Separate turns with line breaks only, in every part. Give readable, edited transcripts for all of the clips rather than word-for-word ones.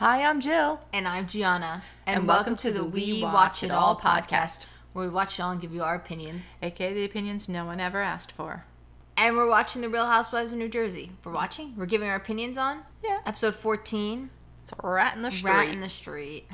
Hi, I'm Jill.
And I'm Gianna.
And welcome to the We Watch It All podcast,
where we watch it all and give you our opinions.
AKA the opinions no one ever asked for.
And we're watching The Real Housewives of New Jersey. We're giving our opinions on?
Yeah.
Episode 14.
It's a rat in the street.
Rat in the street.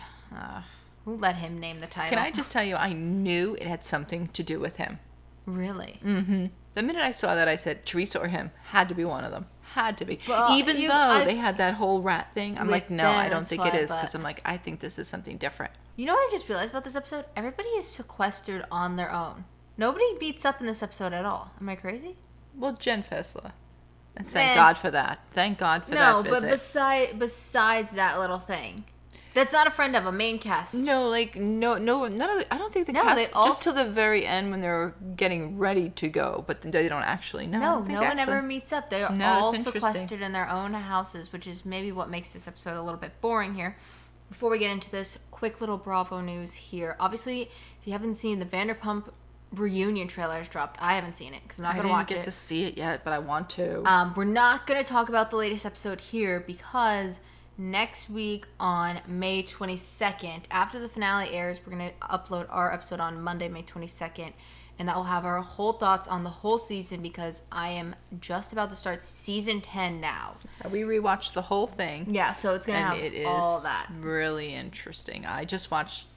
Who let him name the title?
Can I just tell you, I knew it had something to do with him.
Really?
Mm-hmm. The minute I saw that, I said, Teresa or him. Had to be one of them. Had to be.
Well,
Even though they had that whole rat thing, I'm like, no, I don't think it is. Because I'm like, I think this is something different.
You know what I just realized about this episode? Everybody is sequestered on their own. Nobody beats up in this episode at all. Am I crazy?
Well, Jen Fessler. And thank God for that. Thank God for that visit.
No, but besides that little thing. That's not a friend of a main cast.
No, none of the, I don't think the cast, just till the very end when they're getting ready to go, but they don't actually know.
No, no one ever meets up. They're all sequestered in their own houses, which is maybe what makes this episode a little bit boring here. Before we get into this, quick little Bravo news here. Obviously, if you haven't seen the Vanderpump reunion trailers dropped, I haven't seen it because I'm not going to watch it.
I didn't get to see it yet, but I want to.
We're not going to talk about the latest episode here because next week on May 22nd, after the finale airs, we're going to upload our episode on Monday, May 22nd, and that will have our whole thoughts on the whole season because I am just about to start season 10 now.
We rewatched the whole thing.
Yeah, so it's going to have all that.
Really interesting. I just watched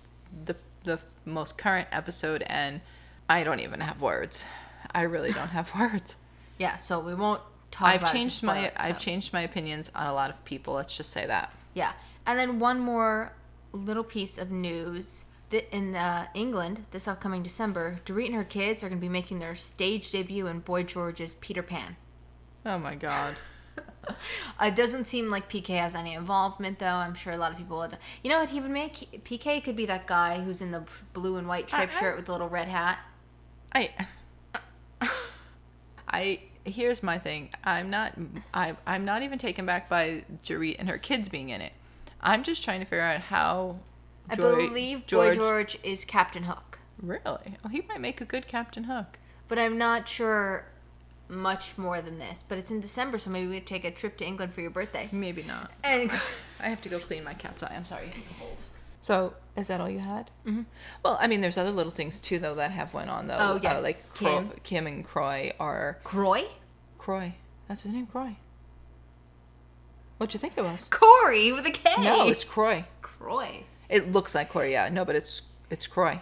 the most current episode and I don't even have words. I really don't have words.
Yeah, so we won't talk about it.
I've changed my opinions on a lot of people. Let's just say that.
Yeah. And then one more little piece of news. In England, this upcoming December, Dorit and her kids are going to be making their stage debut in Boy George's Peter Pan.
Oh, my God.
It doesn't seem like PK has any involvement, though. I'm sure a lot of people would. You know what he would make? PK could be that guy who's in the blue and white striped shirt with the little red hat.
Here's my thing. I'm not even taken back by Dorit and her kids being in it. I'm just trying to figure out how.
I believe Boy George is Captain Hook.
Really? Oh, he might make a good Captain Hook.
But I'm not sure much more than this. But it's in December, so maybe we'd take a trip to England for your birthday.
Maybe not.
And
I have to go clean my cat's eye. I'm sorry. So, is that all you had?
Mm-hmm.
Well, I mean, there's other little things, too, though, that have went on, though.
Oh, yes.
Like Kim and Croy are...
Croy?
Croy. That's his name, Croy. What'd you think it was?
Corey with a K.
No, it's Croy.
Croy.
It looks like Corey, yeah. No, but it's Croy.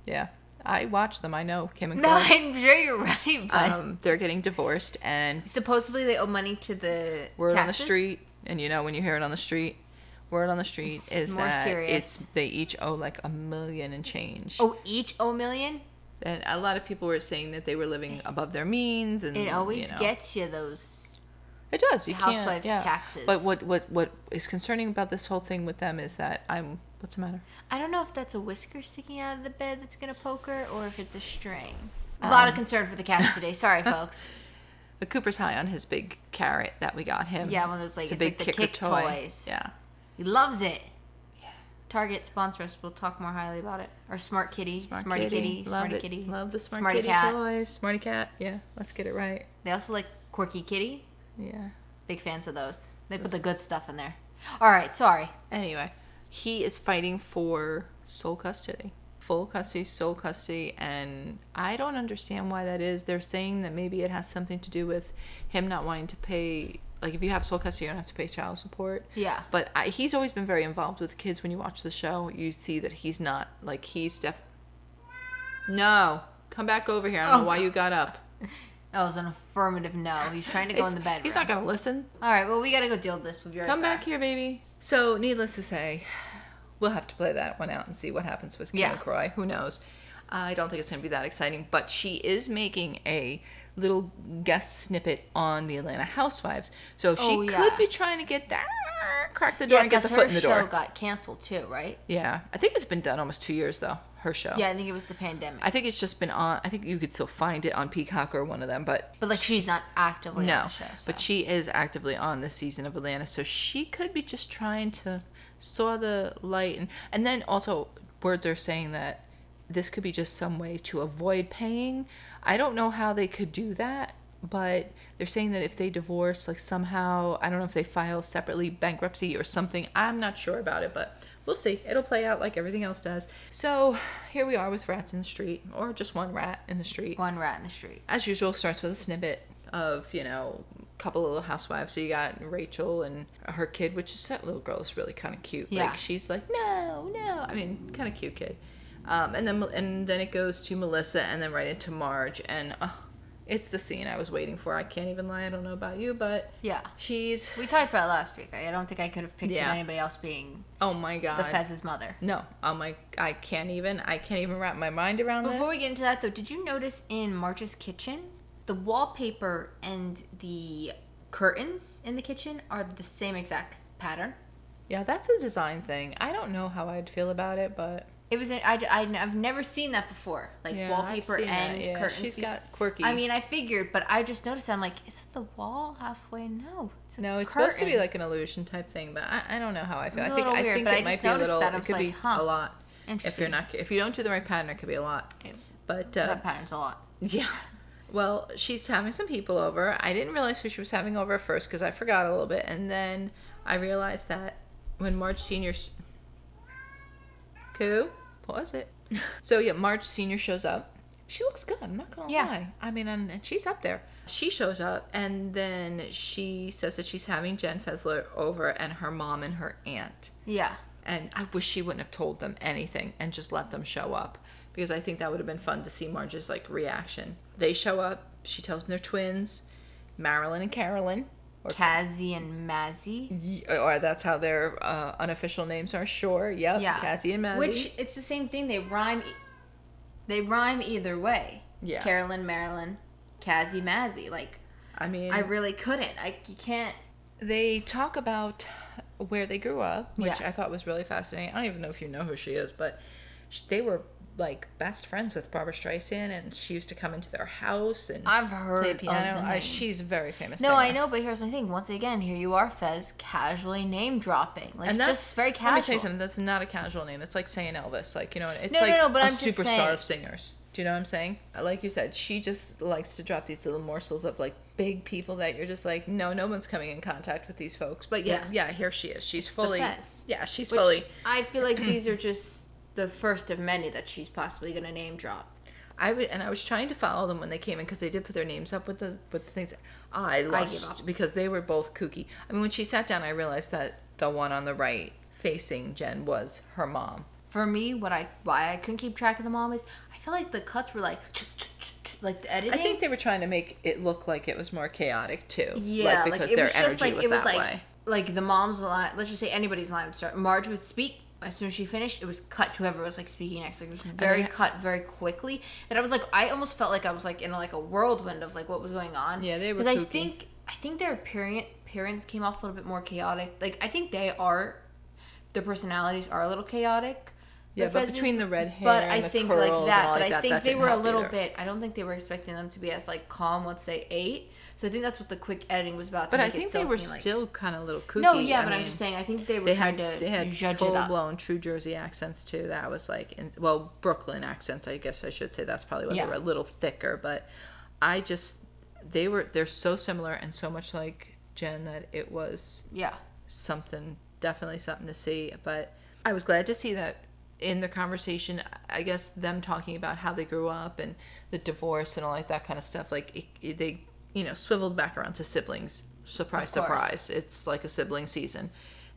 Yeah. I watch them. I know Kim and Croy.
No, I'm sure you're right, but...
they're getting divorced, and...
Supposedly they owe money to the
Word
taxes?
on the street, and you know when you hear it on the street... Word on the street
it's
is
more
that
serious.
they each owe like $1 million and change.
Oh, each owe $1 million?
And a lot of people were saying that they were living above their means, and
it always gets you those.
It does. You
housewife taxes.
But what is concerning about this whole thing with them is that what's the matter?
I don't know if that's a whisker sticking out of the bed that's gonna poke her, or if it's a string. A lot of concern for the cats today. Sorry, folks.
But Cooper's high on his big carrot that we got him.
Yeah, one of those it's
big
like the kick toys.
Yeah.
He loves it. Yeah. Target sponsor us. We'll talk more highly about it. Or Smart Kitty. Smarty Kitty. Smarty Kitty.
Love the
Smarty
Kitty
Cat.
toys. Smarty Cat. Yeah, let's get it right.
They also like Quirky Kitty.
Yeah.
Big fans of those. They put the good stuff in there. All right, sorry.
Anyway, he is fighting for sole custody. Full custody, sole custody, and I don't understand why that is. They're saying that maybe it has something to do with him not wanting to pay... Like, if you have sole custody, you don't have to pay child support.
Yeah.
But he's always been very involved with the kids. When you watch the show, you see that he's not, like, No. Come back over here. I don't know why you got up.
That was an affirmative no. He's trying to go in the bedroom.
He's not going to listen.
All right, well, we got to go deal with this. We'll be right
Come
back.
back here, baby. So, needless to say, we'll have to play that one out and see what happens with Kim and Croy. Who knows? I don't think it's going to be that exciting. But she is making a little guest snippet on the Atlanta Housewives. So she could be trying to get that, crack the door and get the foot in the door.
her show got canceled too, right?
Yeah. I think it's been done almost 2 years, though, her show.
Yeah, I think it was the pandemic.
I think it's just been on. I think you could still find it on Peacock or one of them, but...
But, like, she's not actively on the show. So.
But she is actively on this season of Atlanta, so she could be just trying to saw the light. And then also, words are saying that this could be just some way to avoid paying. I don't know how they could do that. but they're saying that if they divorce, like somehow, I don't know if they file separately bankruptcy or something. I'm not sure about it, but we'll see. It'll play out like everything else does. So here we are with rats in the street, or just one rat in the street.
One rat in the street.
As usual, starts with a snippet of, you know, a couple of little housewives. So you got Rachel and her kid, which is, that little girl is really kind of cute.
Yeah.
Like, she's like, no. I mean, kind of cute kid. And then it goes to Melissa and then right into Marge, and it's the scene I was waiting for. I can't even lie. I don't know about you, but
yeah,
we
talked about it last week. I don't think I could have pictured anybody else being
oh my god
the Fez's mother.
No, I can't even wrap my mind around this.
Before we get into that though, did you notice in Marge's kitchen the wallpaper and the curtains in the kitchen are the same exact pattern?
Yeah, that's a design thing. I don't know how I'd feel about it, but
it was. I've never seen that before. Like wallpaper and curtains.
She's got quirky.
I mean, I figured, but I just noticed. I'm like, is it the wall halfway? No,
it's supposed to be like an illusion type thing, but I don't know how I feel.
I think it might be a little.
It could be a lot.
Interesting.
If you don't do the right pattern, it could be a lot. But
that pattern's a lot.
Yeah. Well, she's having some people over. I didn't realize who she was having over at first because I forgot a little bit, and then I realized that when Marge Senior. Pause it. So yeah, Marge Senior shows up. She looks good, I'm not gonna lie. I mean, and she's up there. She shows up, and then she says that she's having Jen Fessler over, and her mom and her aunt.
Yeah.
And I wish she wouldn't have told them anything and just let them show up, because I think that would have been fun to see Marge's like reaction. They show up. She tells them they're twins, Marilyn and Carolyn.
Or Cassie and Mazzy.
Or that's how their unofficial names are. Sure. Yep. Yeah. Cassie and Mazzy.
Which, it's the same thing. They rhyme either way.
Yeah.
Carolyn, Marilyn, Cassie, Mazzy. Like,
I mean,
I really couldn't. You can't.
They talk about where they grew up, which I thought was really fascinating. I don't even know if you know who she is, but they were like best friends with Barbra Streisand, and she used to come into their house and
I've heard
play piano.
Of the name.
She's a very famous
No,
singer.
I know, but here's my thing. Once again, here you are, Fez, casually name dropping, like, and that's just very casual.
Let me tell you something. That's not a casual name. It's like saying Elvis. Like, you know, it's
but
a
I'm
superstar of singers. Do you know what I'm saying? Like you said, she just likes to drop these little morsels of like big people that you're just like, no one's coming in contact with these folks. But yeah, here she is. She's fully, fully.
I feel like these are just the first of many that she's possibly going to name drop.
I was trying to follow them when they came in, because they did put their names up with the things. I lost because they were both kooky. I mean, when she sat down, I realized that the one on the right facing Jen was her mom.
For me, why I couldn't keep track of the mom is I feel like the cuts were like the editing.
I think they were trying to make it look like it was more chaotic too.
Yeah,
because their energy was that way.
Like the mom's line. Let's just say anybody's line would start. Marge would speak. As soon as she finished, it was cut to whoever was like speaking next. Like, it was cut very quickly. That I was like, I almost felt like I was like in a whirlwind of like what was going on.
Yeah, they were.
Because I think their parents came off a little bit more chaotic. Like, I think their personalities are a little chaotic.
Yeah, but between the red hair and the curls and all like that, I think
they were a little bit. I don't think they were expecting them to be as like calm once they ate. So I think that's what the quick editing was about.
But I think they were still kind of a little kooky.
No, yeah, but I'm just saying. I think they were trying to.
They had full-blown true Jersey accents too. That was like, Brooklyn accents. I guess I should say that's probably why they were a little thicker. But they're so similar and so much like Jen that it was definitely something to see. But I was glad to see that in the conversation. I guess them talking about how they grew up and the divorce and all like that kind of stuff. Like they. Swiveled back around to siblings. Surprise, surprise. It's like a sibling season.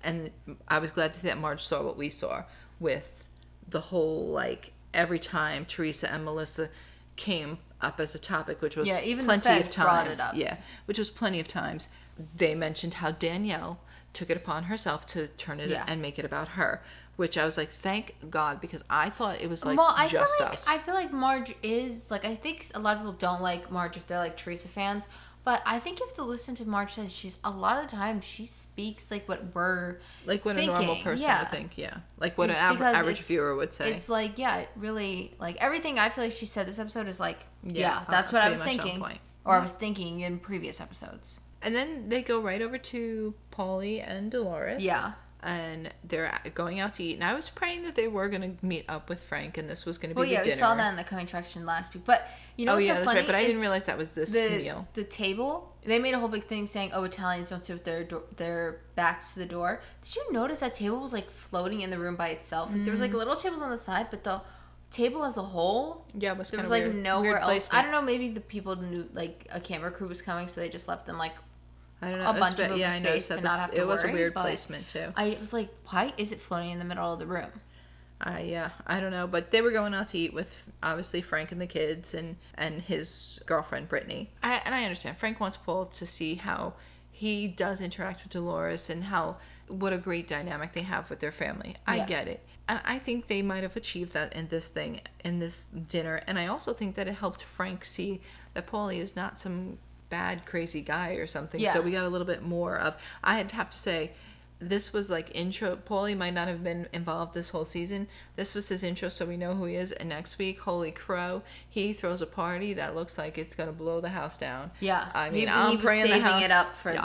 And I was glad to see that Marge saw what we saw with the whole, like, every time Teresa and Melissa came up as a topic, which was
even
plenty of times.
Brought it up.
Yeah, which was plenty of times. They mentioned how Danielle took it upon herself to turn it and make it about her. Which I was like, thank God, because I thought it was like just us.
I feel like Marge is like, I think a lot of people don't like Marge if they're like Teresa fans, but I think you have to listen to Marge says she's a lot of the time she speaks like what we're
like what thinking. A normal person would think, like what an average viewer would say.
It's like it really like everything I feel like she said this episode is like that's what I was thinking, or I was thinking in previous episodes.
And then they go right over to Paulie and Dolores.
Yeah.
and they're going out to eat. And I was praying that they were going to meet up with Frank, and this was going to be
the dinner. We saw that in the coming attraction last week. But you know what's so funny? That's right.
But I didn't realize that was this meal.
The table, they made a whole big thing saying, "Oh, Italians don't sit with their backs to the door." Did you notice that table was like floating in the room by itself? Like, there was like little tables on the side, but the table as a whole,
yeah, it was
there was like weird, nowhere else. Placement. I don't know. Maybe the people knew like a camera crew was coming, so they just left them like a bunch of open space to not have to worry.
It was a weird placement too.
I was like, why is it floating in the middle of the room?
Yeah, I don't know, but they were going out to eat with obviously Frank and the kids and his girlfriend Brittany. And I understand Frank wants Paul to see how he does interact with Dolores and what a great dynamic they have with their family. I get it. And I think they might have achieved that in this dinner. And I also think that it helped Frank see that Paulie is not some bad, crazy guy or something. Yeah. So we got a little bit more of, I'd have to say, this was like intro. Paulie might not have been involved this whole season. This was his intro, so we know who he is. And next week, holy crow, he throws a party that looks like it's gonna blow the house down.
Yeah,
I mean, I'm praying the house.
It up for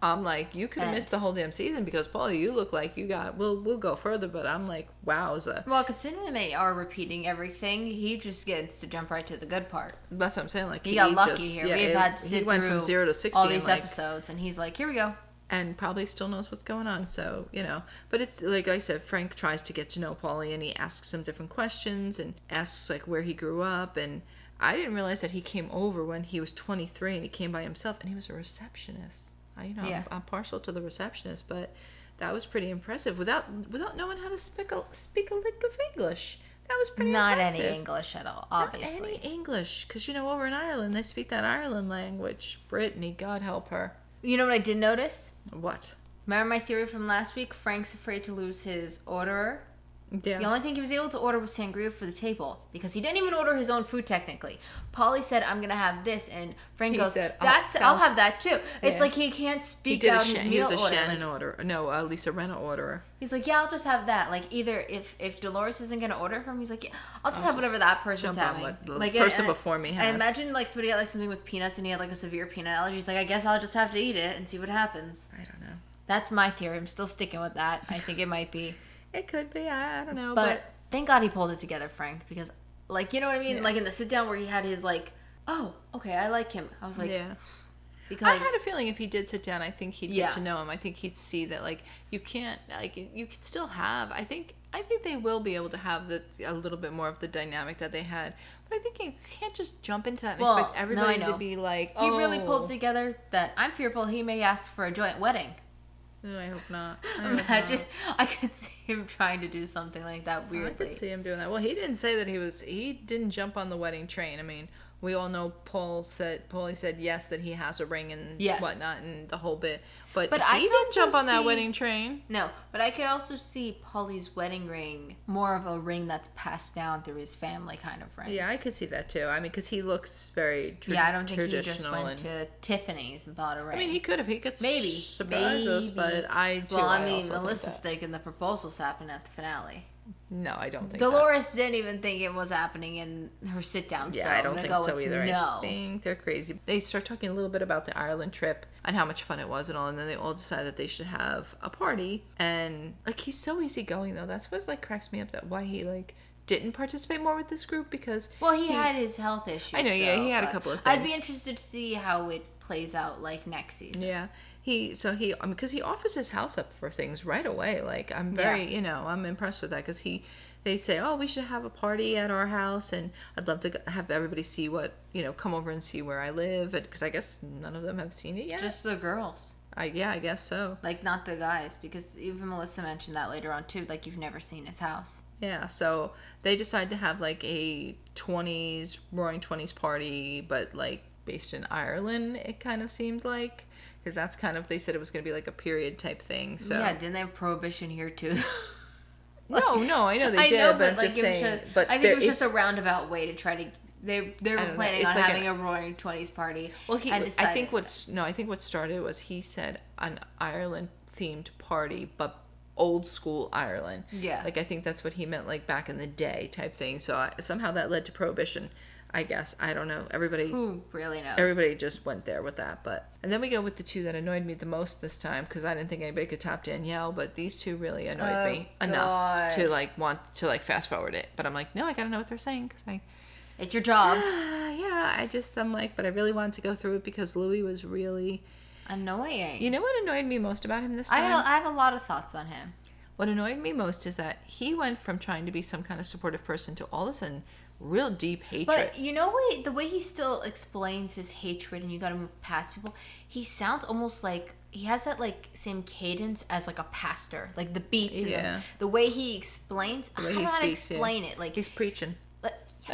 I'm like, you could have missed the whole damn season because Paulie, you look like you got. We'll go further, but I'm like, wowza.
Well, considering they are repeating everything, he just gets to jump right to the good part.
That's what I'm saying. Like
he got lucky here. We've had to sit
went
through
from 0 to 60
all these episodes, and he's like, here we go.
And probably still knows what's going on, so, you know. But it's, like I said, Frank tries to get to know Paulie, and he asks him different questions, and asks, like, where he grew up, and I didn't realize that he came over when he was 23, and he came by himself, and he was a receptionist. I'm partial to the receptionist, but that was pretty impressive, without knowing how to speak a lick of English. That was pretty impressive.
Not any English at all, obviously.
Not any English, because, over in Ireland, they speak that Ireland language. Brittany, God help her.
You know what I did notice?
What?
Remember my theory from last week? Frank's afraid to lose his orderer.
Yeah.
The only thing he was able to order was sangria for the table because he didn't even order his own food technically. Paulie said, "I'm gonna have this," and Frank goes, "I'll have that too." Yeah. It's like he can't speak out his meal order.
He was a Shannon order. No, Lisa Rinna orderer.
He's like, "Yeah, I'll just have that." Like either if Dolores isn't gonna order for him, he's like, "Yeah, I'll just have whatever that person's having."
What the person before me has.
I imagine like somebody had like something with peanuts and he had like a severe peanut allergy. He's like, "I guess I'll just have to eat it and see what happens."
I don't know.
That's my theory. I'm still sticking with that. I think it might be.
It could be. I don't know.
But thank God he pulled it together, Frank, because, like, you know what I mean? Yeah. Like, in the sit-down where he had his, like, oh, okay, I like him. I was like,
yeah. Because I had a feeling if he did sit down, I think he'd get to know him. I think he'd see that, like, you can't, like, you could still have, I think they will be able to have a little bit more of the dynamic that they had. But I think you can't just jump into that and expect everybody to be like, oh.
He really pulled together that I'm fearful he may ask for a joint wedding.
No, I hope not.
Imagine, I could see him trying to do something like that weirdly.
I could see him doing that. Well, he didn't say that he didn't jump on the wedding train. I mean, we all know Paulie said yes, that he has a ring and whatnot and the whole bit. But he didn't jump on that wedding train.
No, but I could also see Paulie's wedding ring more of a ring that's passed down through his family kind of ring.
Yeah, I could see that too. I mean, because he looks very traditional.
Yeah, I don't think he just went to Tiffany's and bought a ring.
I mean, he could have. He could
maybe
surprise us, but
Melissa's thinking the proposals happened at the finale.
No, I don't think
Dolores didn't even think it was happening in her sit-down.
Yeah, I don't think so either. No. I think they're crazy. They start talking a little bit about the Ireland trip and how much fun it was and all, and then they all decide that they should have a party. And, like, he's so easygoing, though. That's what, like, cracks me up, that why he, like, didn't participate more with this group, because...
Well, he had his health issues.
I know, he had a couple of things.
I'd be interested to see how it plays out, like, next season.
Yeah. Because he offers his house up for things right away. Like, I'm very, I'm impressed with that, because they say, oh, we should have a party at our house, and I'd love to have everybody see come over and see where I live, because I guess none of them have seen it yet.
Just the girls.
I guess so.
Like, not the guys, because even Melissa mentioned that later on, too, like, you've never seen his house.
Yeah, so they decide to have, like, a roaring 20s party, but, like, based in Ireland, it kind of seemed like. Because that's kind of, they said it was going to be like a period type thing. So
yeah, didn't they have prohibition here too?
No, I know they did, but I'm just saying.
I think it was just a roundabout way to try to. They were planning on having a roaring 20s party.
Well, I think what started was, he said an Ireland themed party, but old school Ireland.
Yeah.
Like, I think that's what he meant, like back in the day type thing. So somehow that led to prohibition. I guess. I don't know. Everybody...
Who really knows?
Everybody just went there with that. And then we go with the two that annoyed me the most this time, because I didn't think anybody could top Danielle, but these two really annoyed me enough to want to fast forward it. But I'm like, no, I gotta know what they're saying, because
it's your job.
I'm like, but I really wanted to go through it because Louis was really...
annoying.
You know what annoyed me most about him this time?
I have a lot of thoughts on him.
What annoyed me most is that he went from trying to be some kind of supportive person to all of a sudden real deep hatred.
But you know what? The way he still explains his hatred, and you got to move past people. He sounds almost like he has that same cadence as a pastor, like the beats. And the way he explains. I don't know how to explain it.
He's preaching.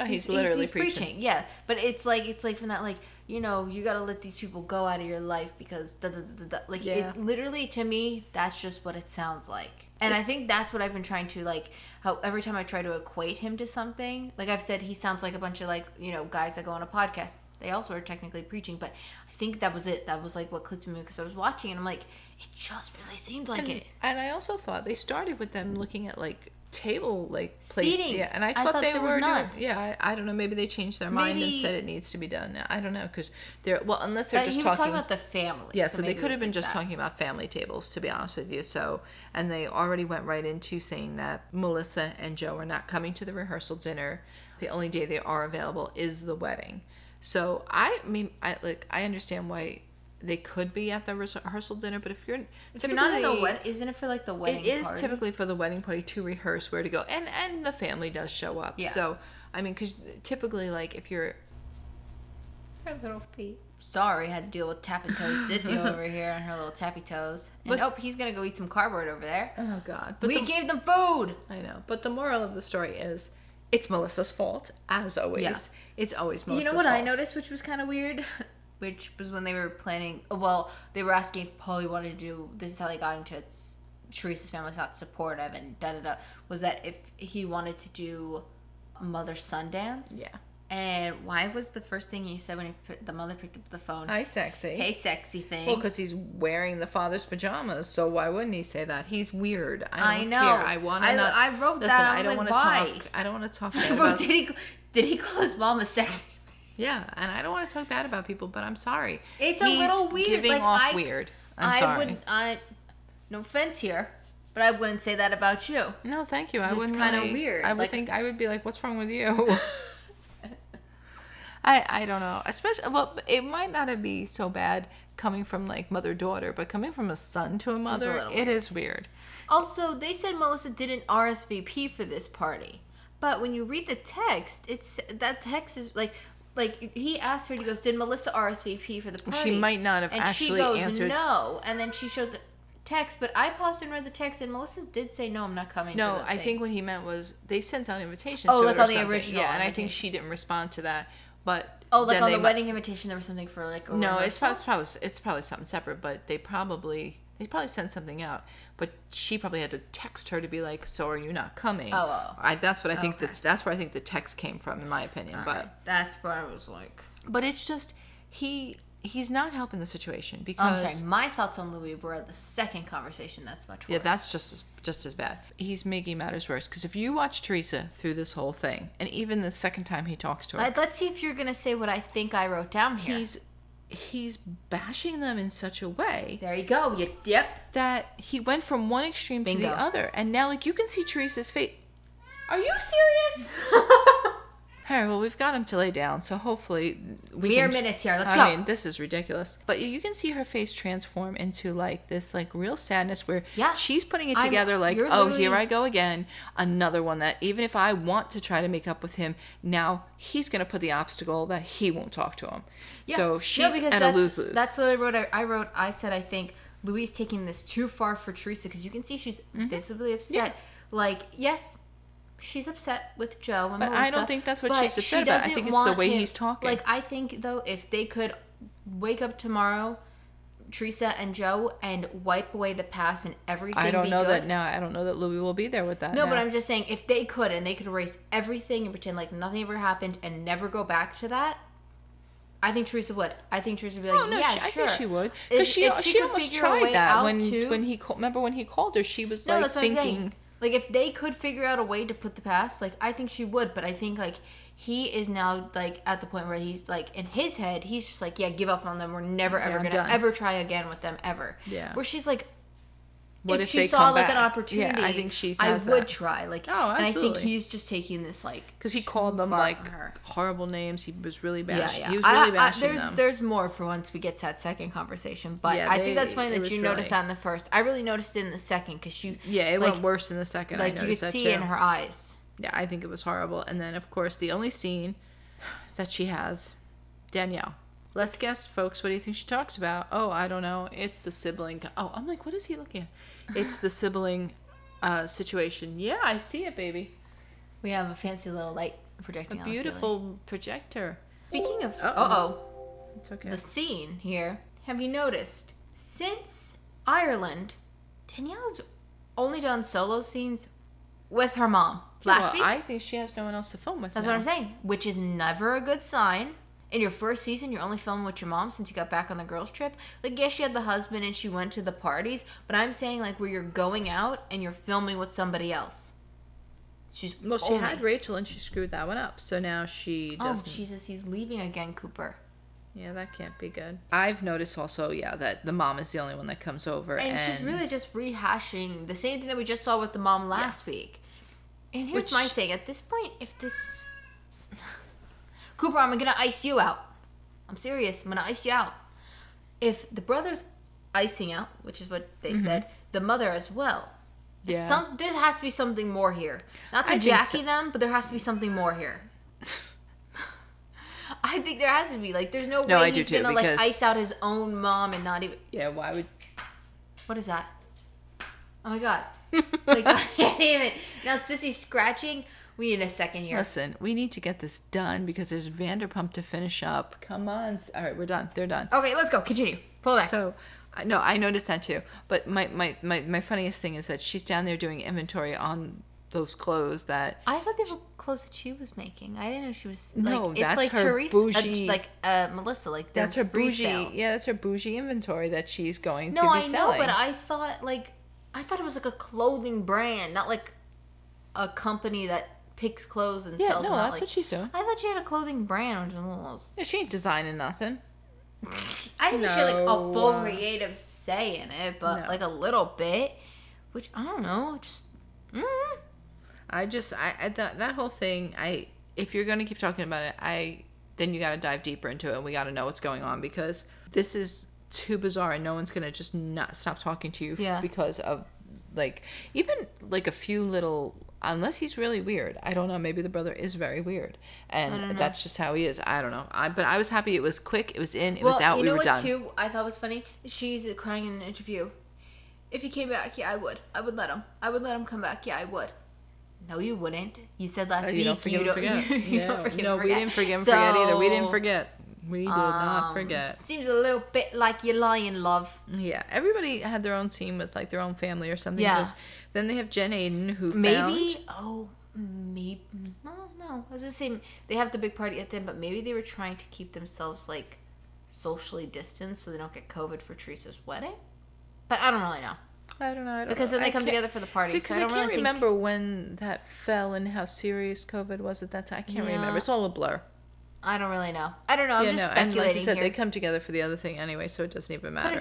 He's
literally preaching.
Yeah, but it's like from that you got to let these people go out of your life because it literally, to me, that's just what it sounds like. And I think that's what I've been trying to how every time I try to equate him to something, like I've said, he sounds like a bunch of guys that go on a podcast. They also are technically preaching, but I think that was it. That was what clicked me because I was watching and I'm like, it just really seemed like it.
And I also thought they started with them looking at table
seating.
Yeah, and I thought they were doing. Yeah, I don't know. Maybe they changed their mind and said it needs to be done. I don't know because unless they're just talking
about the family.
Yeah, so they could have been just talking about family tables, to be honest with you. And they already went right into saying that Melissa and Joe are not coming to the rehearsal dinner. The only day they are available is the wedding. So I understand why they could be at the rehearsal dinner, but if you're
not in the wedding, isn't it for the wedding party? It is
typically for the wedding party to rehearse where to go, and the family does show up. Yeah. So because typically if you're
her little feet. Sorry, had to deal with tapping toes Sissy over here and her little tappy toes. And he's gonna go eat some cardboard over there.
Oh God!
But we gave them food.
I know, but the moral of the story is it's Melissa's fault as always. Yeah. It's always Melissa's fault.
You know what I noticed, which was kind of weird. Which was when they were planning. Well, they were asking if Paulie wanted to do. This is how they got into it. Teresa's family's not supportive, and was that if he wanted to do a mother-son dance?
Yeah.
And why was the first thing he said when the mother picked up the phone?
Hi, sexy.
Hey, sexy thing.
Well, because he's wearing the father's pajamas, so why wouldn't he say that? He's weird. I know. Care. I want to not.
I wrote that. I don't want to talk.
I don't want to talk.
Did he call his mom a sexy?
Yeah, and I don't want to talk bad about people, but I'm sorry.
It's a little weird.
Giving off weird. I'm sorry.
No offense here, but I wouldn't say that about you.
No, thank you. I wouldn't.
It's kind of weird.
I would think I would be like, "What's wrong with you?" I don't know. Especially, it might not be so bad coming from mother-daughter, but coming from a son to a mother, it is weird.
Also, they said Melissa didn't RSVP for this party, but when you read the text, that text is he asked her, he goes, did Melissa RSVP for the party?
She might not have actually answered.
And she goes, no. And then she showed the text, but I paused and read the text, and Melissa did say, no, I'm not coming to the
I think what he meant was they sent out invitations
to
it
on the original.
Yeah, and I think she didn't respond to that. But
on the wedding invitation, there was something for a
no, it's probably something separate, but they probably sent something out. But she probably had to text her to be like, "So are you not coming?" That's what I think. Okay. That's where I think the text came from, in my opinion.
That's where I was like.
But it's just he's not helping the situation because.
I'm sorry. My thoughts on Louis were the second conversation. That's much worse.
Yeah, that's just as bad. He's making matters worse because if you watch Teresa through this whole thing, and even the second time he talks to her,
let's see if you're gonna say what I think I wrote down here.
He's bashing them in such a way.
There you go. Yep.
That he went from one extreme to the other. And now, you can see Teresa's face.
Are you serious?
All right, well, we've got him to lay down, so hopefully
mere minutes here. Let's go.
I mean, this is ridiculous. But you can see her face transform into this real sadness where she's putting it together here I go again. Another one that even if I want to try to make up with him, now he's going to put the obstacle that he won't talk to him. Yeah. So she's at a lose-lose.
That's what I said, I think Louis taking this too far for Teresa because you can see she's visibly upset. Yeah. Yes. She's upset with Joe and Melissa.
But I don't think that's what she's upset about. I think it's the way he's talking.
I think, though, if they could wake up tomorrow, Teresa and Joe, and wipe away the past and everything
I don't know that Louis will be there with that.
No, but I'm just saying, if they could, and they could erase everything and pretend like nothing ever happened and never go back to that, I think Teresa would. I think Teresa would be like, sure.
I think she would. Because she almost tried that when he called her, she was thinking...
if they could figure out a way to put the past, I think she would, but I think, he is now like at the point where he's like in his head he's just like, yeah, give up on them, we're never ever gonna ever try again with them ever.
Yeah.
Where she's like,
what
if she saw like an opportunity,
yeah, I think
I would try. Like,
oh, absolutely.
And I think he's just taking this like,
because he called them like horrible names. He was really bad.
Yeah.
He was really bashing them.
There's more for once we get to that second conversation, but I think that's funny that you noticed that in the first. I really noticed it in the second because she
went worse in the second.
Like you could see in her eyes.
Yeah, I think it was horrible. And then of course the only scene that she has, Danielle. Let's guess, folks. What do you think she talks about? Oh, I don't know. It's the sibling. Oh, I'm like, what is he looking at? It's the sibling situation. Yeah, I see it, baby.
We have a fancy little light projecting on the ceiling.
Beautiful projector.
Speaking of...
It's okay.
The scene here. Have you noticed? Since Ireland, Danielle's only done solo scenes with her mom. Last week?
I think she has no one else to film with.
That's what I'm saying. Which is never a good sign. In your first season, you're only filming with your mom since you got back on the girls' trip. Like, yes, she had the husband and she went to the parties, but I'm saying, like, where you're going out and you're filming with somebody else. She
had Rachel and she screwed that one up, so now she doesn't.
Oh, Jesus, he's leaving again, Cooper.
Yeah, that can't be good. I've noticed also, that the mom is the only one that comes over.
And she's really just rehashing the same thing that we just saw with the mom last week. And here's my thing. At this point, if this... Cooper, I'm going to ice you out. I'm serious. I'm going to ice you out. If the brother's icing out, which is what they said, the mother as well. Yeah. There has to be something more here. Not to Jackie them, but there has to be something more here. I think there has to be. Like, there's no way he's going to, like, ice out his own mom and not even...
Yeah, why would...
What is that? Oh, my God. Like, I can't even... Now, Sissy's scratching... We need a second here.
Listen, we need to get this done because there's Vanderpump to finish up. Come on. All right, we're done. They're done.
Okay, let's go. Continue. Pull back.
So, no, I noticed that too. But my funniest thing is that she's down there doing inventory on those clothes that...
I thought they were clothes that she was making. I didn't know she was...
No,
like,
that's
it's like
her
Teresa,
bougie...
Melissa, like
that's her bougie...
resale.
Yeah, that's her bougie inventory that she's going to be selling.
No, I know, but I thought it was like a clothing brand, not like a company that... picks clothes and sells them.
Yeah, no, that's what she's doing.
I thought she had a clothing brand.
Yeah, she ain't designing nothing.
I didn't think she had like a full creative say in it, but like a little bit, which I don't know. Just
that whole thing. If you're gonna keep talking about it, then you got to dive deeper into it, and we got to know what's going on because this is too bizarre, and no one's gonna just not stop talking to you because of like even like a few little. Unless he's really weird. I don't know. Maybe the brother is very weird. And that's just how he is. I don't know. But I was happy it was quick. It was in. It was out. We were done.
You know what, too, I thought was funny? She's crying in an interview. If he came back, yeah, I would. I would let him. I would let him come back. Yeah, I would. No, you wouldn't. You said last week you don't forget.
No, we didn't forget either. We didn't forget. We did not forget.
Seems a little bit like you're lying, love.
Yeah, everybody had their own scene with like their own family or something. Yeah. Then they have Jen Aiden who
maybe. Well, no. I was just saying they have the big party at the end, but maybe they were trying to keep themselves like socially distanced so they don't get COVID for Teresa's wedding. But I don't really know.
I don't know.
Because then they come together for the party.
Because I can't remember when that fell and how serious COVID was at that time. I can't remember. It's all a blur.
I don't really know. I don't know. I'm just speculating.
And like you said,
here.
They come together for the other thing anyway, so it doesn't even matter.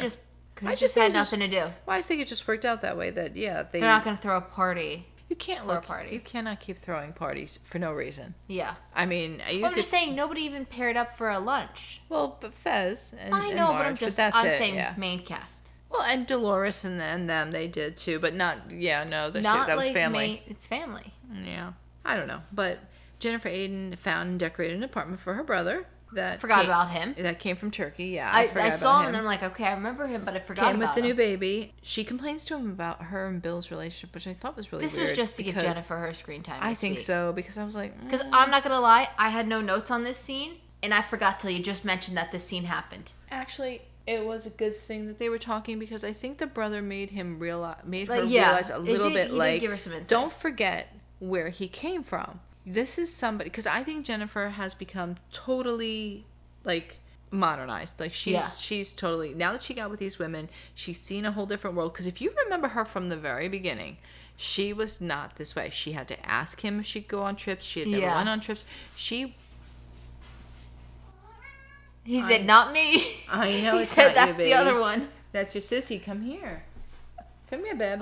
Could have just had nothing to do.
Well, I think it just worked out that way. That they're
not going to throw a party.
You can't throw a party. You cannot keep throwing parties for no reason.
Yeah.
I mean,
I'm just saying nobody even paired up for a lunch.
Well, but Fez and
I know,
Marge,
but I'm saying main cast.
Well, and Dolores and them they did too, but not. Yeah, no, that was family.
It's family.
Yeah, I don't know, but Jennifer Aiden found and decorated an apartment for her brother.
Forgot about him.
That came from Turkey, yeah.
I saw him and I'm like, okay, I remember him, but I forgot about him.
Came with the new baby. She complains to him about her and Bill's relationship, which I thought was really weird.
This was just to give Jennifer her screen time.
I think so, because I was like...
Because I'm not going to lie, I had no notes on this scene, and I forgot till you just mentioned that this scene happened.
Actually, it was a good thing that they were talking, because I think the brother made her realize a little bit, like,
give her some insight.
Don't forget where he came from. This is somebody... Because I think Jennifer has become totally... like modernized, like she's totally, now that she got with these women, she's seen a whole different world. Because if you remember her from the very beginning, She was not this way. She had to ask him if she'd go on trips. She had never went on trips. He
said, not me.
I know.
He said, that's the other one.
That's your sissy. Come here. Come here, baby.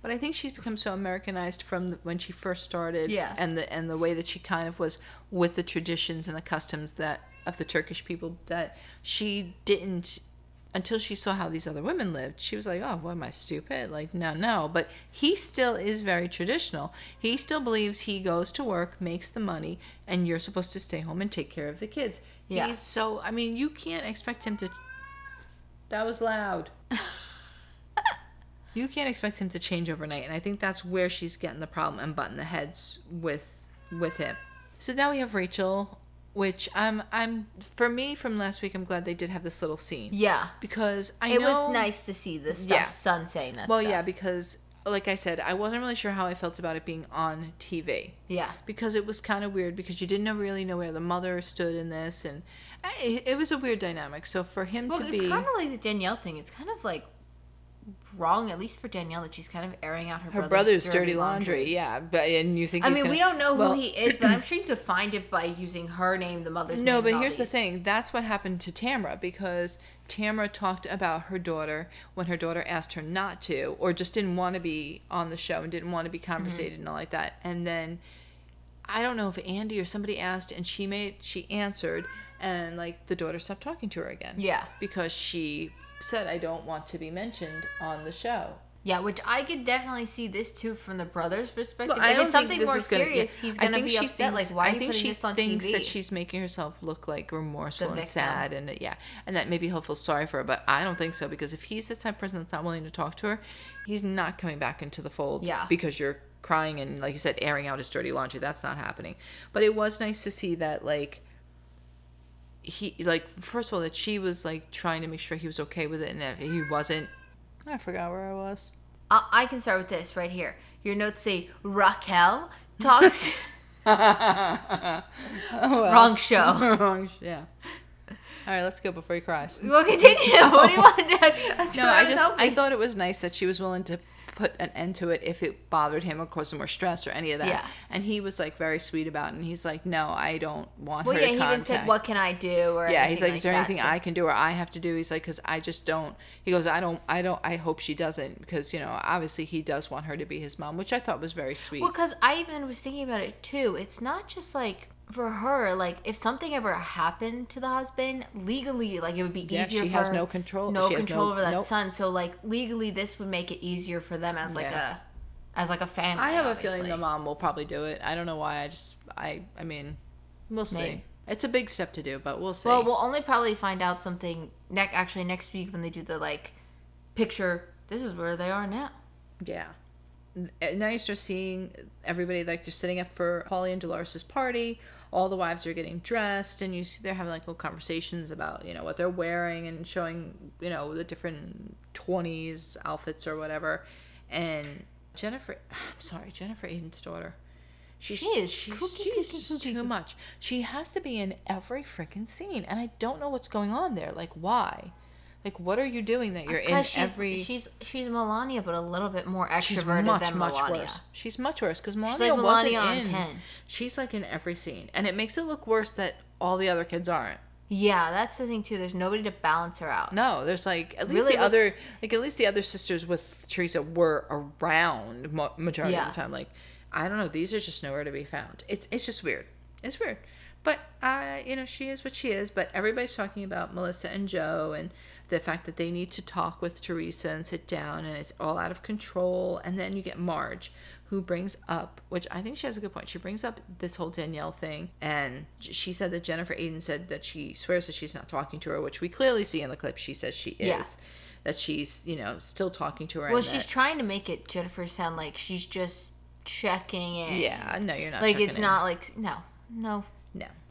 But I think she's become so Americanized from when she first started.
Yeah.
And the way that she kind of was with the traditions and the customs of the Turkish people, that she didn't, until she saw how these other women lived, she was like, oh, what, am I stupid? Like, no. But he still is very traditional. He still believes he goes to work, makes the money, and you're supposed to stay home and take care of the kids. Yeah. He's so, I mean, you can't expect him to, that was loud. You can't expect him to change overnight. And I think that's where she's getting the problem and butting the heads with him. So now we have Rachel, which for me from last week, I'm glad they did have this little scene.
Yeah.
Because
it was nice to see this stuff, Son saying that stuff.
Yeah, because like I said, I wasn't really sure how I felt about it being on TV.
Yeah.
Because it was kind of weird because you didn't really know where the mother stood in this, and it was a weird dynamic. So for him to be...
Well, it's kind of like the Danielle thing. It's kind of like wrong, at least for Danielle, that she's kind of airing out her brother's dirty laundry.
Yeah, and you think
we don't know who he is, but I'm sure you could find it by using her name, the mother's name.
No, but here's the thing. That's what happened to Tamra, because Tamra talked about her daughter when her daughter asked her not to, or just didn't want to be on the show and didn't want to be conversated and all like that. And then I don't know if Andy or somebody asked, and she answered, and like the daughter stopped talking to her again.
Yeah,
because she said, I don't want to be mentioned on the show.
Yeah, which I could definitely see this too from the brother's perspective.
Well,
if it's something more serious, he's going to be upset. Like, why are you putting this on TV? I think she
thinks that she's making herself look like remorseful and sad, and that maybe he'll feel sorry for her. But I don't think so, because if he's the type of person that's not willing to talk to her, he's not coming back into the fold.
Yeah.
Because you're crying and, like you said, airing out his dirty laundry. That's not happening. But it was nice to see that, like, he, like, first of all, that she was like trying to make sure he was okay with it, and that he wasn't. I forgot where I was.
I can start with this right here. Your notes say Raquel talks. Wrong show.
Wrong. Yeah. All right, let's go before he cries.
We'll continue. What do you want to do?
I thought it was nice that she was willing to put an end to it if it bothered him or caused him more stress or any of that. Yeah. And he was like very sweet about it, and he's like, no, I don't want her to contact. Well, yeah, he didn't say,
what can I do, or anything
he's like, is there
that,
anything I can do or I have to do? He's like, because I just don't. He goes, I hope she doesn't, because, you know, obviously he does want her to be his mom, which I thought was very sweet.
Well, because I even was thinking about it too. It's not just like for her, like, if something ever happened to the husband, legally, like, it would be easier for her.
She has no control.
No control over that son. So, like, legally, this would make it easier for them as, like, a family.
I have a feeling the mom will probably do it. I don't know why. I mean, we'll see. Maybe. It's a big step to do, but we'll see.
Well, we'll only probably find out something next week when they do the, like, picture. This is where they are now.
Yeah. Now you start seeing everybody, like, they're sitting up for Holly and Dolores' party. All the wives are getting dressed, and you see they're having, like, little conversations about, you know, what they're wearing and showing, you know, the different 20s outfits or whatever. And Jennifer Aiden's daughter. She's too much. She has to be in every freaking scene, and I don't know what's going on there. Like, why? Like, what are you doing that you're in every...
She's Melania, but a little bit more extroverted than Melania.
Worse. She's much worse, because Melania wasn't in.
10.
She's, like, in every scene. And it makes it look worse that all the other kids aren't.
Yeah, that's the thing, too. There's nobody to balance her out.
No, there's, like, at least the other sisters with Teresa were around majority of the time. Like, I don't know. These are just nowhere to be found. It's just weird. It's weird. But, you know, she is what she is. But everybody's talking about Melissa and Joe and the fact that they need to talk with Teresa and sit down, and it's all out of control. And then you get Marge, who brings up, which I think she has a good point. She brings up this whole Danielle thing, and she said that Jennifer Aiden said that she swears that she's not talking to her, which we clearly see in the clip. She says she is. Yeah. That she's, you know, still talking to her.
Well, she's trying to make it, Jennifer, sound like she's just checking in.
Yeah, no, you're not.
Like, it's not like, no.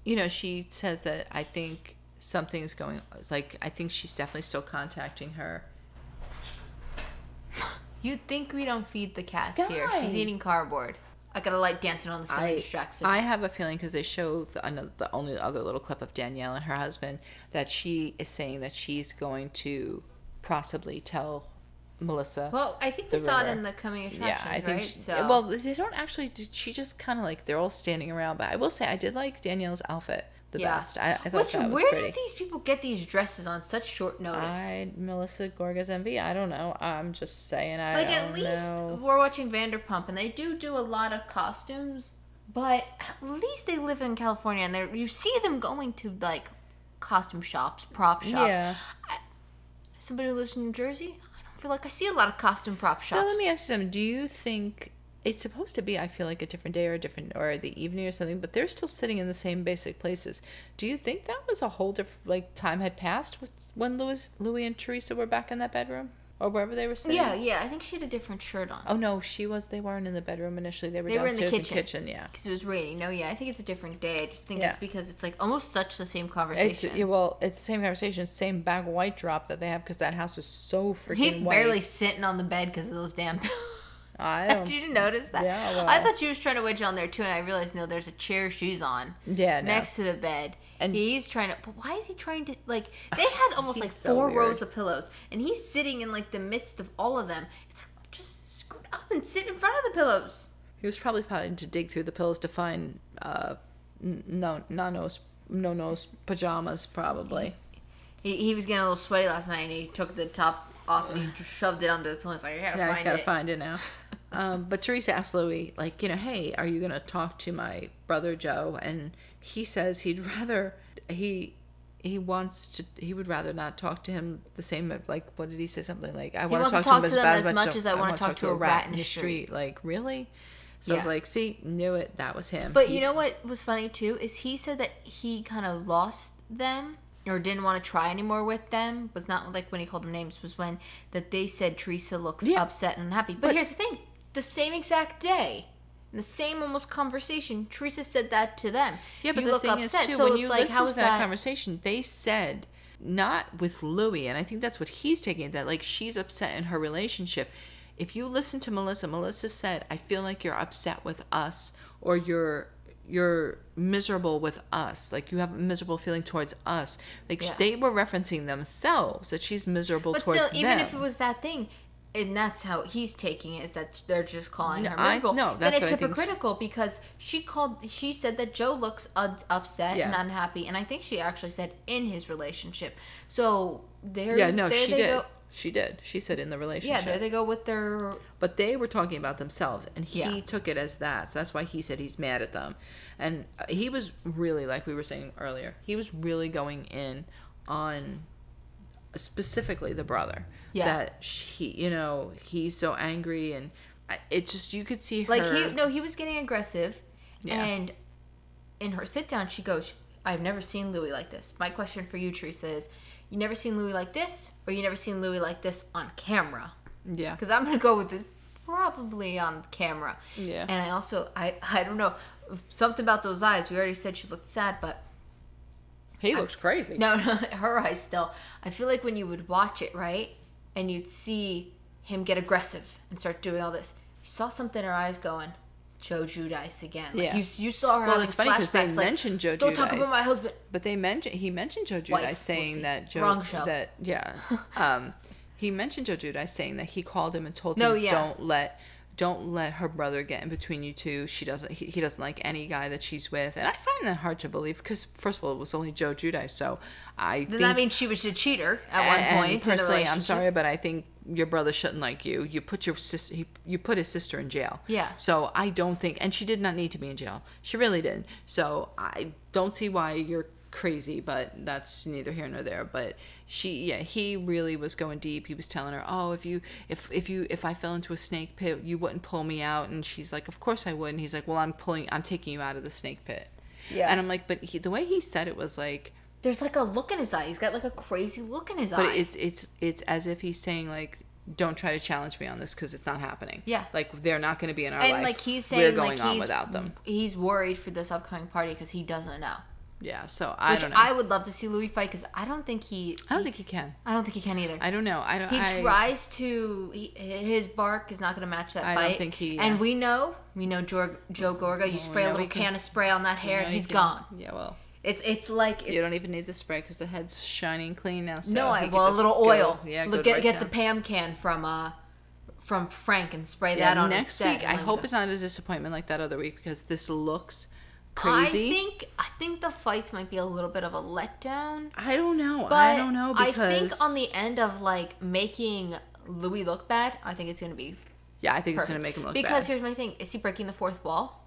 You know, she says that I think something's going, like, I think she's definitely still contacting her.
You'd think we don't feed the cats here. She's eating cardboard. I got a light dancing on the ceiling distracts.
I have a feeling, because they show the only other little clip of Danielle and her husband, that she is saying that she's going to possibly tell Melissa.
Well, I think we saw it in the coming attractions, right?
Well, they don't actually. She just kind of like they're all standing around. But I will say, I did like Danielle's outfit the best. I thought that was pretty.
Where did these people get these dresses on such short notice?
Melissa Gorga's envy. I don't know. I'm just saying.
At least we're watching Vanderpump, and they do a lot of costumes. But at least they live in California, and you see them going to like costume shops, prop shops.
Yeah.
Somebody who lives in New Jersey, I don't feel like I see a lot of costume prop shops.
Now, let me ask you something. Do you think it's supposed to be, I feel like, a different day or the evening or something, but they're still sitting in the same basic places? Do you think that was a whole different time had passed when Louis and Teresa were back in that bedroom? Or wherever they were sitting?
Yeah. I think she had a different shirt on.
Oh, no, they weren't in the bedroom initially. They were downstairs in the kitchen, yeah.
Because it was raining. No, I think it's a different day. I just think it's because it's like almost such the same conversation.
It's the same conversation. Same bag of white drop that they have because that house is so freaking
He's
white.
barely sitting on the bed because of those damn Did you notice that?
Yeah, well.
I thought she was trying to wedge on there too, and I realized, no, there's a chair she's on.
Yeah,
next to the bed. And he's trying to... But why is he trying to... Like, they had almost like 4 rows of pillows. And he's sitting in like the midst of all of them. It's like, just scoot up and sit in front of the pillows.
He was probably to dig through the pillows to find no-nose pajamas, probably.
He was getting a little sweaty last night, and he took the top off and he shoved it under the pillow. He's like, I gotta find it
now. But Teresa asked Louis, like, hey, are you gonna talk to my brother Joe? And he says he would rather not talk to him the same. Like, what did he say? Something like, I want to talk to him as much as I want to talk to a rat in the street. Like, really? So I was like, see, knew it. That was him.
But you know what was funny too is he said that he kind of lost them or didn't want to try anymore with them. Was not like when he called them names. Was when that they said Teresa looks upset and unhappy. But here's the thing: the same exact day, in the same almost conversation, Teresa said that to them.
Yeah, but the thing is too, so when you listen to that conversation, they said not with Louis, and I think that's what he's taking it, that like she's upset in her relationship. If you listen to Melissa said, I feel like you're upset with us, or you're miserable with us, like you have a miserable feeling towards us. Like they were referencing themselves, that she's miserable towards them. But still,
even if it was that thing, and that's how he's taking it, is that they're just calling her miserable. Then it's hypocritical because she said that Joe looks upset and unhappy, and I think she actually said in his relationship. So
she did. She did. She said in the relationship.
Yeah, there they go with their...
But they were talking about themselves, and he took it as that. So that's why he said he's mad at them. And he was really, like we were saying earlier, he was really going in on specifically the brother. Yeah. That he's so angry, and it just, you could see her...
Like, he was getting aggressive. Yeah. And in her sit-down, she goes, I've never seen Louis like this. My question for you, Teresa, is... You never seen Louis like this, or you never seen Louis like this on camera?
Yeah.
Because I'm going to go with this probably on camera.
Yeah.
And I also, I don't know, something about those eyes. We already said she looked sad, but...
He looks crazy.
No, her eyes still. I feel like when you would watch it, right, and you'd see him get aggressive and start doing all this, you saw something in her eyes going... Joe Giudice again. Like you saw her. Well, it's funny because
they mentioned Joe Giudice. Don't
talk about my husband.
But he mentioned Joe Giudice saying that Joe.
Wrong show.
He mentioned Joe Giudice saying that he called him and told him don't let her brother get in between you two. He doesn't like any guy that she's with, and I find that hard to believe because first of all, it was only Joe Giudice, so then
that means she was a cheater at one point.
Personally, I'm sorry, but I think your brother shouldn't like you. You put his sister in jail.
Yeah.
So I don't think, and she did not need to be in jail. She really didn't. So I don't see why you're crazy, but that's neither here nor there. But he really was going deep. He was telling her, oh, if I fell into a snake pit, you wouldn't pull me out. And she's like, of course I would. And he's like, well, I'm taking you out of the snake pit. Yeah. And I'm like, but the way he said it was like,
there's like a look in his eye. He's got like a crazy look in his eye.
But it's as if he's saying like, don't try to challenge me on this because it's not happening.
Yeah.
Like they're not going to be in our life.
And like he's saying, we're going on without them. He's worried for this upcoming party because he doesn't know.
Yeah. So I don't know.
I would love to see Louis fight because I don't think he can.
I don't think he can either.
I don't know. He tries to. His bark is not going to match that bite.
I don't think he. Yeah.
And we know Joe Gorga. You spray a little can of spray on that hair, he's gone.
Yeah. Well.
It's like
You don't even need the spray because the head's shiny and clean now. So
no, a little oil. Get the Pam can from Frank and spray that on
next
instead.
week. I hope it's not a disappointment like that other week because this looks crazy.
I think the fights might be a little bit of a letdown.
I don't know.
But
I don't know because
I think on the end of like making Louis look bad, I think it's gonna be
I think
perfect.
it's gonna make him look bad.
Because here's my thing: is he breaking the fourth wall?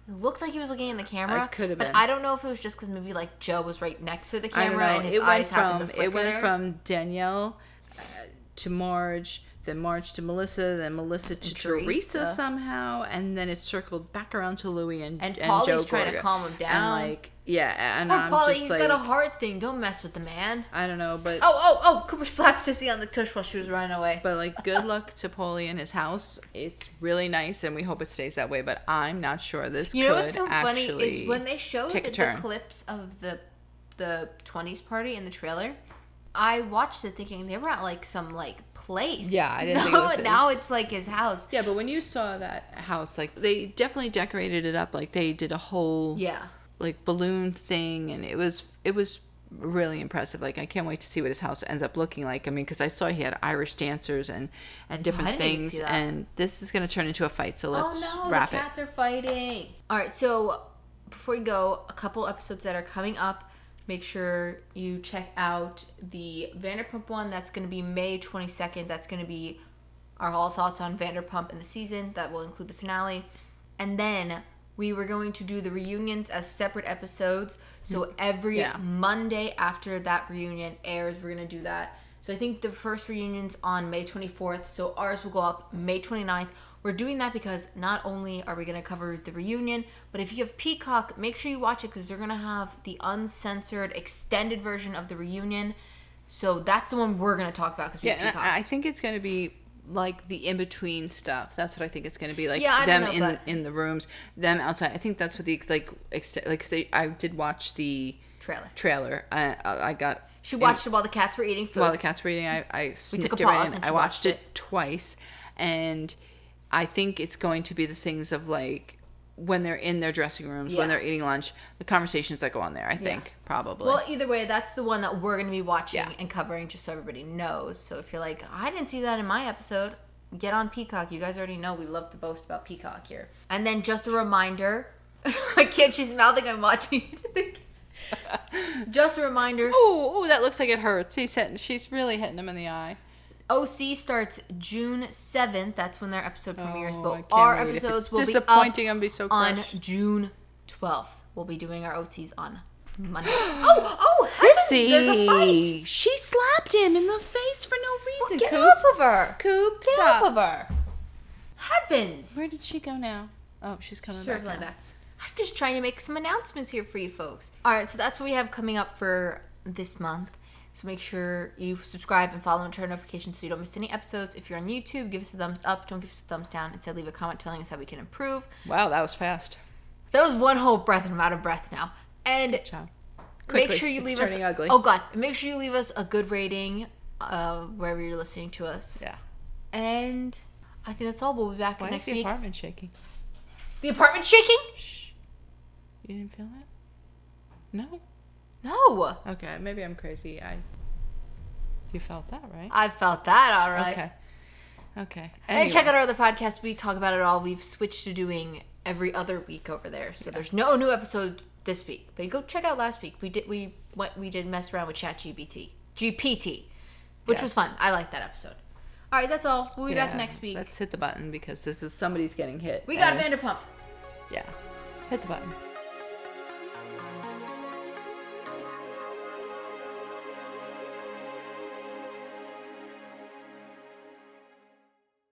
It looked like he was looking in the camera.
It could have been.
But I don't know if it was just because maybe like Joe was right next to the camera and his
it
eyes happened to flicker.
It went from Danielle to Marge, then Marge to Melissa, then Melissa to Teresa somehow, and then it circled back around to Louis and
Paulie's
Joe
trying
Gorga.
To calm him down.
And and
poor
I'm
Paulie,
just
he's
like,
got a heart thing. Don't mess with the man.
I don't know, but
Cooper slapped Sissy on the tush while she was running away.
But like, good luck to Paulie and his house. It's really nice, and we hope it stays that way. But I'm not sure this.
You know what's so funny is when they showed the clips of the 20s party in the trailer. I watched it thinking they were at like some like place.
Yeah, I didn't think it was
now it's like his house.
Yeah, but when you saw that house, like they definitely decorated it up. Like they did a whole like balloon thing, and it was really impressive. Like I can't wait to see what his house ends up looking like. I mean, because I saw he had Irish dancers and different things, and this is going to turn into a fight. So let's wrap it.
The cats are fighting. All right, so before we go, a couple episodes that are coming up. Make sure you check out the Vanderpump one. That's going to be May 22nd. That's going to be our whole thoughts on Vanderpump in the season. That will include the finale. And then we were going to do the reunions as separate episodes. So every Monday after that reunion airs, we're going to do that. So I think the first reunion's on May 24th. So ours will go up May 29th. We're doing that because not only are we going to cover the reunion, but if you have Peacock, make sure you watch it because they're going to have the uncensored extended version of the reunion. So that's the one we're going to talk about because we have Peacock.
I think it's going to be like the in-between stuff. That's what I think it's going to be like. In the rooms, them outside. I think that's what the I did watch the trailer. I got.
She watched it while the cats were eating food.
While the cats were eating, I snipped it right in. I watched it twice, and I think it's going to be the things of like when they're in their dressing rooms, when they're eating lunch, the conversations that go on there, I think, probably.
Well, either way, that's the one that we're going to be watching and covering just so everybody knows. So if you're like, I didn't see that in my episode, get on Peacock. You guys already know we love to boast about Peacock here. And then just a reminder, she's mouthing I'm watching it. Just a reminder.
Oh, that looks like it hurts. She's really hitting him in the eye.
OC starts June 7th. That's when their episode premieres. But our episodes will be up
I'm be so
on June 12th. We'll be doing our OCs on Monday.
Sissy!
There's a fight.
She slapped him in the face for no reason.
Get off of her.
Coop,
Get
stop.
off of her. Heavens.
Where did she go now? Oh, she's coming
Circling
back.
I'm just trying to make some announcements here for you folks. All right, so that's what we have coming up for this month. So make sure you subscribe and follow and turn notifications so you don't miss any episodes. If you're on YouTube, give us a thumbs up. Don't give us a thumbs down. Instead, leave a comment telling us how we can improve.
Wow, that was fast.
That was one whole breath, and I'm out of breath now. And
good job.
Make sure you leave us.
Ugly.
Oh God! Make sure you leave us a good rating wherever you're listening to us.
Yeah.
And I think that's all. We'll be back next week.
Why is the apartment shaking?
The apartment shaking?
Shh. You didn't feel that? No.
No.
Okay, maybe I'm crazy. You felt that, right?
I felt that, all right.
Okay.
Anyway. And check out our other podcast. We talk about it all. We've switched to doing every other week over there, so there's no new episode this week. But you go check out last week. We did mess around with GPT, which was fun. I liked that episode. All right, that's all. We'll be back next week.
Let's hit the button because somebody's getting hit.
We got Vanderpump.
Yeah. Hit the button.